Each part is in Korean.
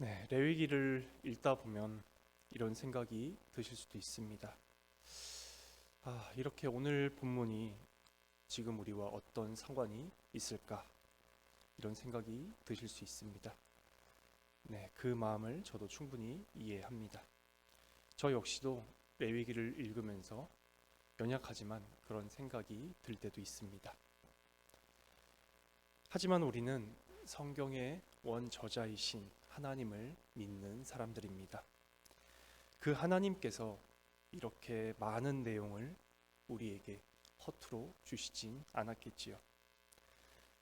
네, 레위기를 읽다 보면 이런 생각이 드실 수도 있습니다. 이렇게 오늘 본문이 지금 우리와 어떤 상관이 있을까? 이런 생각이 드실 수 있습니다. 네, 그 마음을 저도 충분히 이해합니다. 저 역시도 레위기를 읽으면서 연약하지만 그런 생각이 들 때도 있습니다. 하지만 우리는 성경의 원저자이신 하나님을 믿는 사람들입니다. 그 하나님께서 이렇게 많은 내용을 우리에게 허투루 주시진 않았겠지요.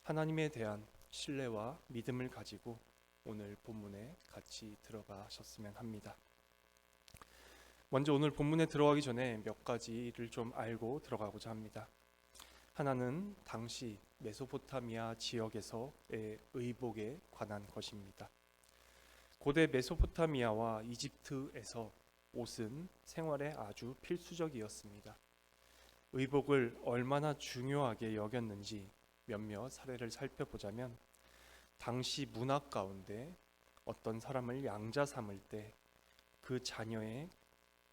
하나님에 대한 신뢰와 믿음을 가지고 오늘 본문에 같이 들어가셨으면 합니다. 먼저 오늘 본문에 들어가기 전에 몇 가지를 좀 알고 들어가고자 합니다. 하나는 당시 메소포타미아 지역에서의 의복에 관한 것입니다. 고대 메소포타미아와 이집트에서 옷은 생활에 아주 필수적이었습니다. 의복을 얼마나 중요하게 여겼는지 몇몇 사례를 살펴보자면, 당시 문화 가운데 어떤 사람을 양자 삼을 때 그 자녀의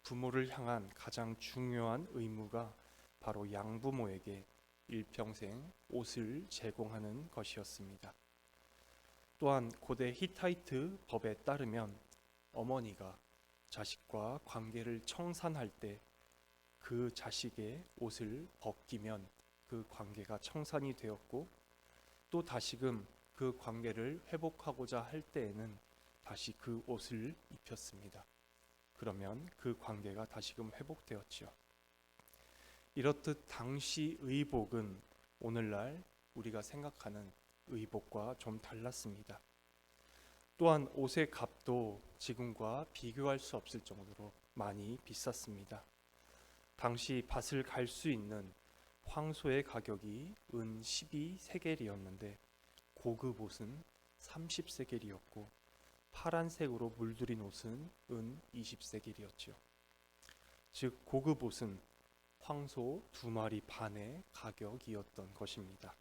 부모를 향한 가장 중요한 의무가 바로 양부모에게 일평생 옷을 제공하는 것이었습니다. 또한 고대 히타이트 법에 따르면 어머니가 자식과 관계를 청산할 때 그 자식의 옷을 벗기면 그 관계가 청산이 되었고, 또 다시금 그 관계를 회복하고자 할 때에는 다시 그 옷을 입혔습니다. 그러면 그 관계가 다시금 회복되었지요. 이렇듯 당시 의복은 오늘날 우리가 생각하는 의복과 좀 달랐습니다. 또한 옷의 값도 지금과 비교할 수 없을 정도로 많이 비쌌습니다. 당시 밭을 갈 수 있는 황소의 가격이 은 12세겔이었는데 고급 옷은 30세겔이었고 파란색으로 물들인 옷은 은 20세겔이었죠. 즉 고급 옷은 황소 2마리 반의 가격이었던 것입니다.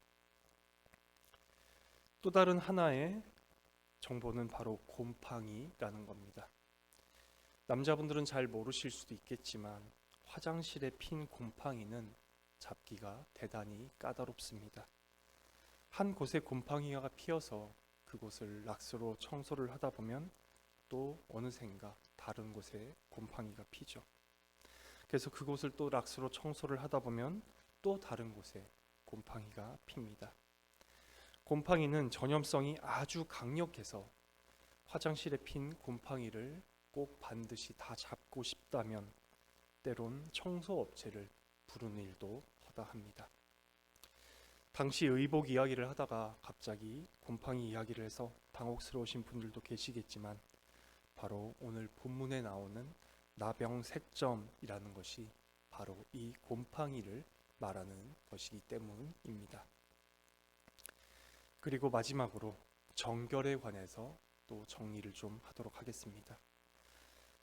또 다른 하나의 정보는 바로 곰팡이라는 겁니다. 남자분들은 잘 모르실 수도 있겠지만 화장실에 핀 곰팡이는 잡기가 대단히 까다롭습니다. 한 곳에 곰팡이가 피어서 그곳을 락스로 청소를 하다 보면 또 어느샌가 다른 곳에 곰팡이가 피죠. 그래서 그곳을 또 락스로 청소를 하다 보면 또 다른 곳에 곰팡이가 핍니다. 곰팡이는 전염성이 아주 강력해서 화장실에 핀 곰팡이를 꼭 반드시 다 잡고 싶다면 때론 청소업체를 부르는 일도 허다합니다. 당시 의복 이야기를 하다가 갑자기 곰팡이 이야기를 해서 당혹스러우신 분들도 계시겠지만, 바로 오늘 본문에 나오는 나병색점이라는 것이 바로 이 곰팡이를 말하는 것이기 때문입니다. 그리고 마지막으로 정결에 관해서 또 정리를 좀 하도록 하겠습니다.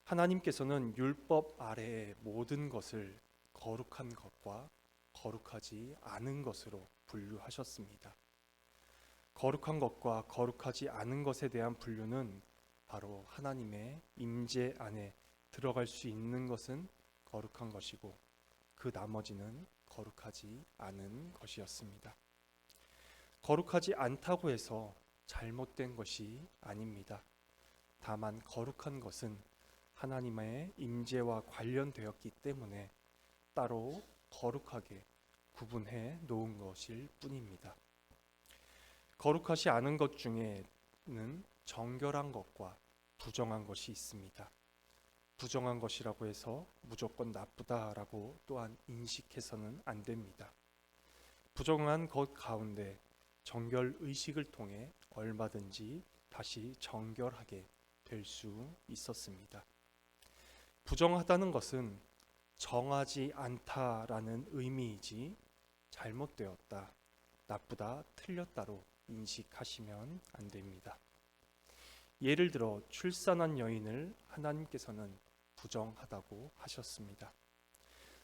하나님께서는 율법 아래의 모든 것을 거룩한 것과 거룩하지 않은 것으로 분류하셨습니다. 거룩한 것과 거룩하지 않은 것에 대한 분류는 바로 하나님의 임재 안에 들어갈 수 있는 것은 거룩한 것이고 그 나머지는 거룩하지 않은 것이었습니다. 거룩하지 않다고 해서 잘못된 것이 아닙니다. 다만 거룩한 것은 하나님의 임재와 관련되었기 때문에 따로 거룩하게 구분해 놓은 것일 뿐입니다. 거룩하지 않은 것 중에는 정결한 것과 부정한 것이 있습니다. 부정한 것이라고 해서 무조건 나쁘다라고 또한 인식해서는 안 됩니다. 부정한 것 가운데 정결 의식을 통해 얼마든지 다시 정결하게 될 수 있었습니다. 부정하다는 것은 정하지 않다라는 의미이지 잘못되었다, 나쁘다, 틀렸다로 인식하시면 안 됩니다. 예를 들어 출산한 여인을 하나님께서는 부정하다고 하셨습니다.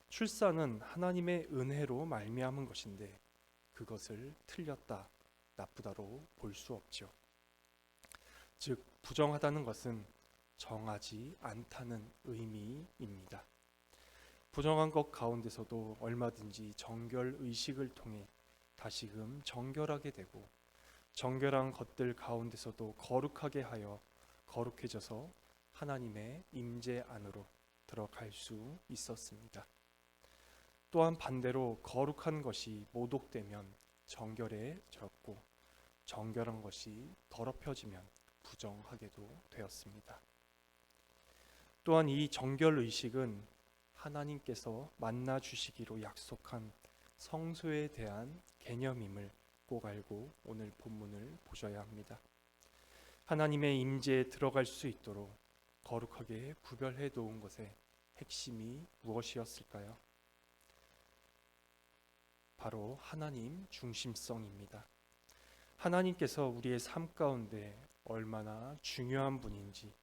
출산은 하나님의 은혜로 말미암은 것인데 그것을 틀렸다, 나쁘다로 볼 수 없죠. 즉 부정하다는 것은 정하지 않다는 의미입니다. 부정한 것 가운데서도 얼마든지 정결 의식을 통해 다시금 정결하게 되고, 정결한 것들 가운데서도 거룩하게 하여 거룩해져서 하나님의 임재 안으로 들어갈 수 있었습니다. 또한 반대로 거룩한 것이 모독되면 정결해졌고, 정결한 것이 더럽혀지면 부정하게도 되었습니다. 또한 이 정결 의식은 하나님께서 만나 주시기로 약속한 성소에 대한 개념임을 꼭 알고 오늘 본문을 보셔야 합니다. 하나님의 임재에 들어갈 수 있도록 거룩하게 구별해 놓은 것의 핵심이 무엇이었을까요? 바로 하나님 중심성입니다. 하나님께서 우리의 삶 가운데 얼마나 중요한 분인지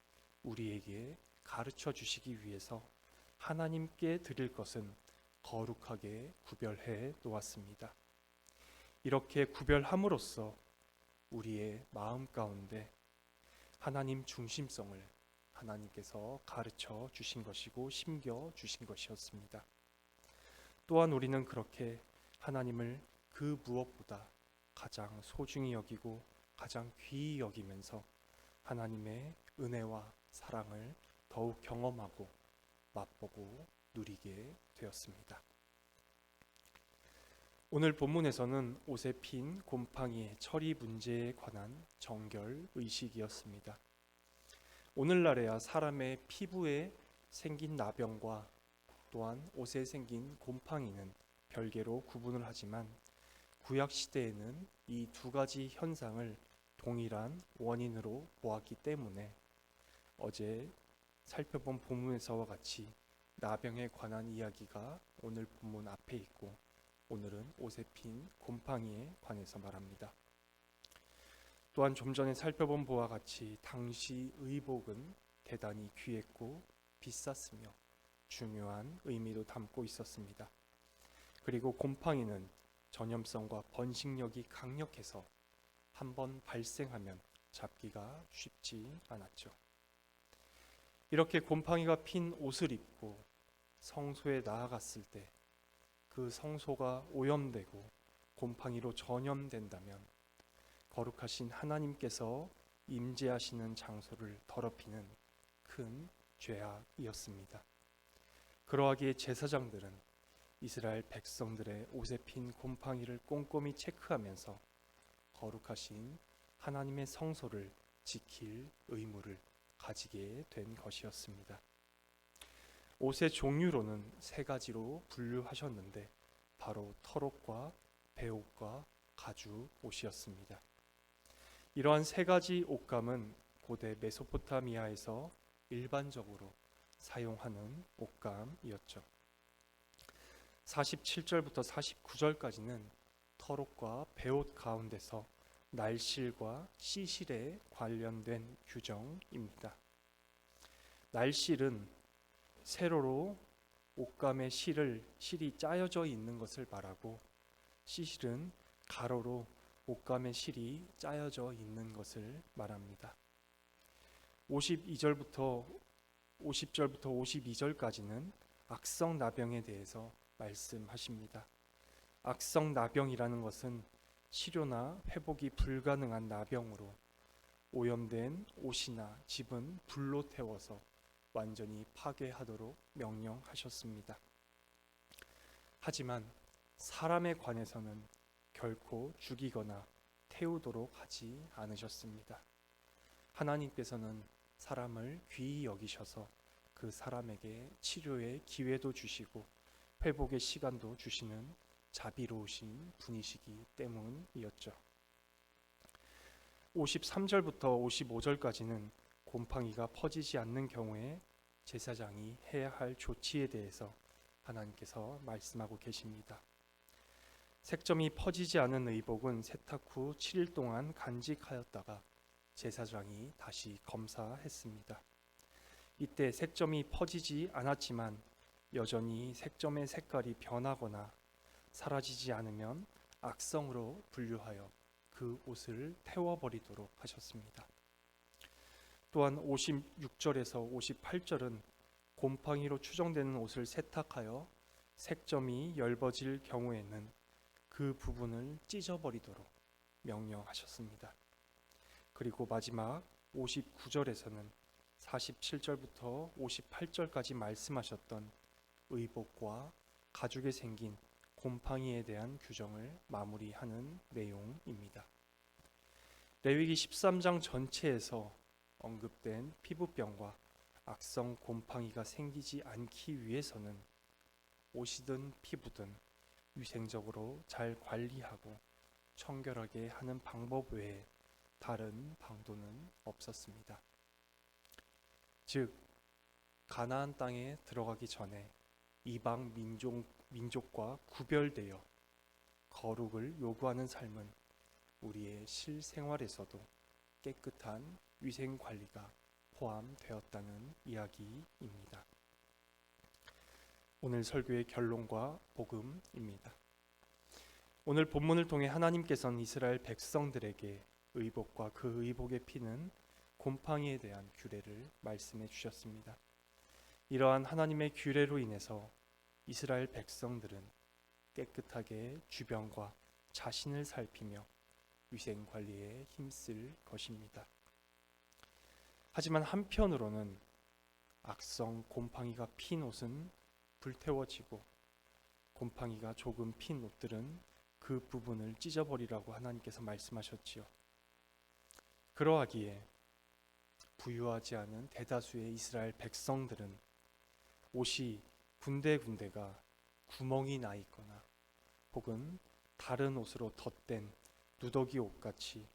우리에게 가르쳐 주시기 위해서 하나님께 드릴 것은 거룩하게 구별해 놓았습니다. 이렇게 구별함으로써 우리의 마음 가운데 하나님 중심성을 하나님께서 가르쳐 주신 것이고 심겨 주신 것이었습니다. 또한 우리는 그렇게 하나님을 그 무엇보다 가장 소중히 여기고 가장 귀히 여기면서 하나님의 은혜와 사랑을 더욱 경험하고 맛보고 누리게 되었습니다. 오늘 본문에서는 옷에 핀 곰팡이의 처리 문제에 관한 정결 의식이었습니다. 오늘날에야 사람의 피부에 생긴 나병과 또한 옷에 생긴 곰팡이는 별개로 구분을 하지만, 구약 시대에는 이 두 가지 현상을 동일한 원인으로 보았기 때문에 어제 살펴본 본문에서와 같이 나병에 관한 이야기가 오늘 본문 앞에 있고, 오늘은 옷에 핀 곰팡이에 관해서 말합니다. 또한 좀 전에 살펴본 바와 같이 당시 의복은 대단히 귀했고 비쌌으며 중요한 의미도 담고 있었습니다. 그리고 곰팡이는 전염성과 번식력이 강력해서 한번 발생하면 잡기가 쉽지 않았죠. 이렇게 곰팡이가 핀 옷을 입고 성소에 나아갔을 때 그 성소가 오염되고 곰팡이로 전염된다면 거룩하신 하나님께서 임재하시는 장소를 더럽히는 큰 죄악이었습니다. 그러하기에 제사장들은 이스라엘 백성들의 옷에 핀 곰팡이를 꼼꼼히 체크하면서 거룩하신 하나님의 성소를 지킬 의무를 가지게 된 것이었습니다. 옷의 종류로는 세 가지로 분류하셨는데 바로 털옷과 배옷과 가죽 옷이었습니다. 이러한 세 가지 옷감은 고대 메소포타미아에서 일반적으로 사용하는 옷감이었죠. 47절부터 49절까지는 털옷과 배옷 가운데서 날실과 시실에 관련된 규정입니다. 날실은 세로로 옷감의 실이 짜여져 있는 것을 말하고, 시실은 가로로 옷감의 실이 짜여져 있는 것을 말합니다. 50절부터 52절까지는 악성나병에 대해서 말씀하십니다. 악성나병이라는 것은 치료나 회복이 불가능한 나병으로 오염된 옷이나 집은 불로 태워서 완전히 파괴하도록 명령하셨습니다. 하지만 사람에 관해서는 결코 죽이거나 태우도록 하지 않으셨습니다. 하나님께서는 사람을 귀히 여기셔서 그 사람에게 치료의 기회도 주시고 회복의 시간도 주시는 자비로우신 분이시기 때문이었죠. 53절부터 55절까지는 곰팡이가 퍼지지 않는 경우에 제사장이 해야 할 조치에 대해서 하나님께서 말씀하고 계십니다. 색점이 퍼지지 않은 의복은 세탁 후 7일 동안 간직하였다가 제사장이 다시 검사했습니다. 이때 색점이 퍼지지 않았지만 여전히 색점의 색깔이 변하거나 사라지지 않으면 악성으로 분류하여 그 옷을 태워버리도록 하셨습니다. 또한 56절에서 58절은 곰팡이로 추정되는 옷을 세탁하여 색점이 엷어질 경우에는 그 부분을 찢어버리도록 명령하셨습니다. 그리고 마지막 59절에서는 47절부터 58절까지 말씀하셨던 의복과 가죽에 생긴 곰팡이에 대한 규정을 마무리하는 내용입니다. 레위기 13장 전체에서 언급된 피부병과 악성 곰팡이가 생기지 않기 위해서는 옷이든 피부든 위생적으로 잘 관리하고 청결하게 하는 방법 외에 다른 방도는 없었습니다. 즉 가나안 땅에 들어가기 전에 이방 민족과 구별되어 거룩을 요구하는 삶은 우리의 실생활에서도 깨끗한 위생 관리가 포함되었다는 이야기입니다. 오늘 설교의 결론과 복음입니다. 오늘 본문을 통해 하나님께서는 이스라엘 백성들에게 의복과 그 의복에 피는 곰팡이에 대한 규례를 말씀해 주셨습니다. 이러한 하나님의 규례로 인해서 이스라엘 백성들은 깨끗하게 주변과 자신을 살피며 위생 관리에 힘쓸 것입니다. 하지만 한편으로는 악성 곰팡이가 핀 옷은 불태워지고 곰팡이가 조금 핀 옷들은 그 부분을 찢어버리라고 하나님께서 말씀하셨지요. 그러하기에 부유하지 않은 대다수의 이스라엘 백성들은 옷이 군데군데가 구멍이 나 있거나 혹은 다른 옷으로 덧댄 누더기 옷같이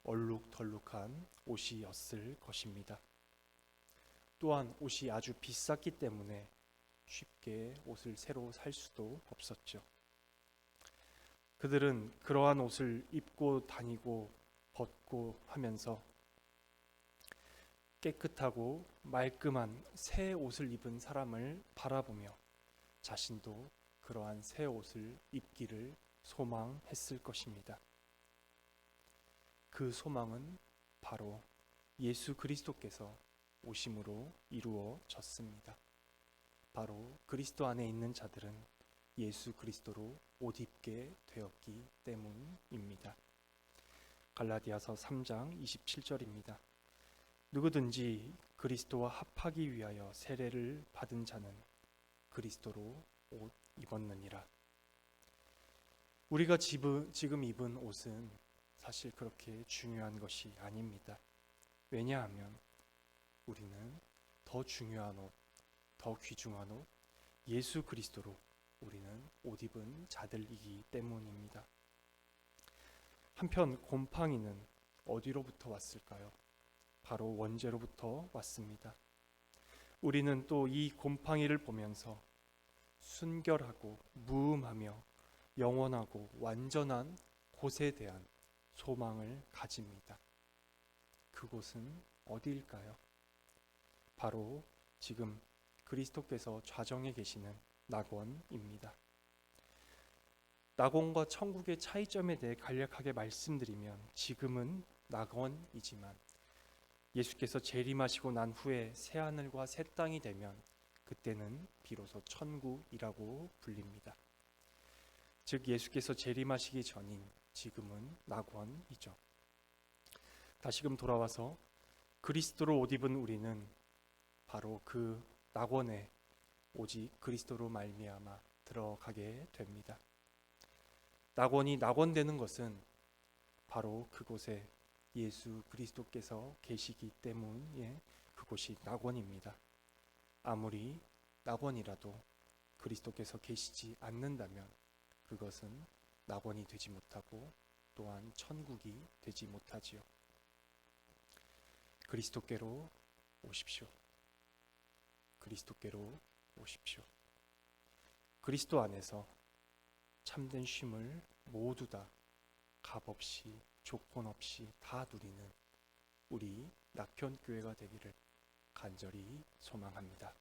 얼룩덜룩한 옷이었을 것입니다. 또한 옷이 아주 비쌌기 때문에 쉽게 옷을 새로 살 수도 없었죠. 그들은 그러한 옷을 입고 다니고 벗고 하면서 깨끗하고 말끔한 새 옷을 입은 사람을 바라보며 자신도 그러한 새 옷을 입기를 소망했을 것입니다. 그 소망은 바로 예수 그리스도께서 오심으로 이루어졌습니다. 바로 그리스도 안에 있는 자들은 예수 그리스도로 옷 입게 되었기 때문입니다. 갈라디아서 3장 27절입니다. 누구든지 그리스도와 합하기 위하여 세례를 받은 자는 그리스도로 옷 입었느니라. 우리가 지금 입은 옷은 사실 그렇게 중요한 것이 아닙니다. 왜냐하면 우리는 더 중요한 옷, 더 귀중한 옷, 예수 그리스도로 우리는 옷 입은 자들이기 때문입니다. 한편 곰팡이는 어디로부터 왔을까요? 바로 원죄로부터 왔습니다. 우리는 또 이 곰팡이를 보면서 순결하고 무음하며 영원하고 완전한 곳에 대한 소망을 가집니다. 그곳은 어디일까요? 바로 지금 그리스도께서 좌정에 계시는 낙원입니다. 낙원과 천국의 차이점에 대해 간략하게 말씀드리면 지금은 낙원이지만 예수께서 재림하시고 난 후에 새하늘과 새 땅이 되면 그때는 비로소 천국이라고 불립니다. 즉 예수께서 재림하시기 전인 지금은 낙원이죠. 다시금 돌아와서 그리스도로 옷 입은 우리는 바로 그 낙원에 오직 그리스도로 말미암아 들어가게 됩니다. 낙원이 낙원되는 것은 바로 그곳에 예수 그리스도께서 계시기 때문에 그곳이 낙원입니다. 아무리 낙원이라도 그리스도께서 계시지 않는다면 그것은 낙원이 되지 못하고 또한 천국이 되지 못하지요. 그리스도께로 오십시오. 그리스도께로 오십시오. 그리스도 안에서 참된 쉼을 모두 다 값없이 조건 없이 다 누리는 우리 낙현교회가 되기를 간절히 소망합니다.